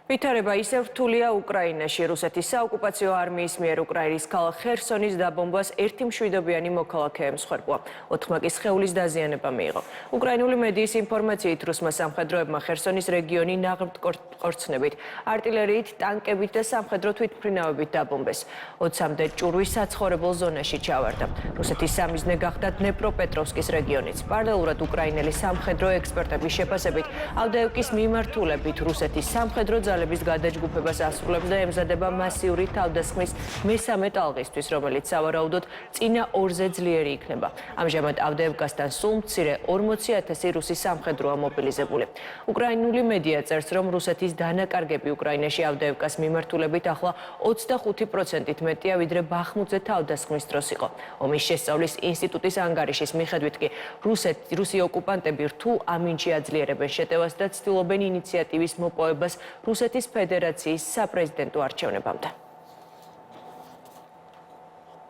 ვითარება ისევ რთულია უკრაინაში. რუსეთის საოკუპაციო არმიის მიერ უკრაინის ქალაქ ხერსონის დაბომბვას ერთი მშვიდობიანი მოქალაქე ემსხვერპლა. 4 სხეულის დაზიანება მიიღო. უკრაინული მედიის ინფორმაციით, რუსმა სამხედროებმა ხერსონის რეგიონი ნაღმთ ყორცნებით, артиლერიით, ტანკებით და სამხედრო თვითმფრინავებით დაბომბეს. 20-მდე ჭურვის საცხოვრებელ ზონაში ჩავარდა. რუსეთის სამიზნე გახდა დნეპროპეტროვსკის რეგიონიც. პარალელურად უკრაინელი სამხედრო ექსპერტების შეფასებით, ავდეევკის მიმართულებით რუსეთის სამხედრო ძალების გადაჯგუფებას ასრულებს და ემზადება მასიური თავდასხმის მესამე ტალღისთვის, რომელიც სავარაუდოდ წინა ორზე ძლიერი იქნება. ამჟამად ავდეევკასთან სულ მცირე 40,000 რუსი სამხედროა მობილიზებული. უკრაინული მედია წერს, რომ რუსეთის დანაკარგები უკრაინაში ავდეევკას მიმართულებით ახლა 25%-ით მეტია, ვიდრე ბახმუტზე თავდასხმის დროს იყო. ომის შესწავლის ინსტიტუტის ანგარიშის მიხედვით კი რუსი ოკუპანტები რთულ ამინჯი აძლიერებენ შეტევას და ცდილობენ ინიციატივის მოპოვებას რუსეთის ფედერაციის საპრეზიდენტო არჩევნებამდე.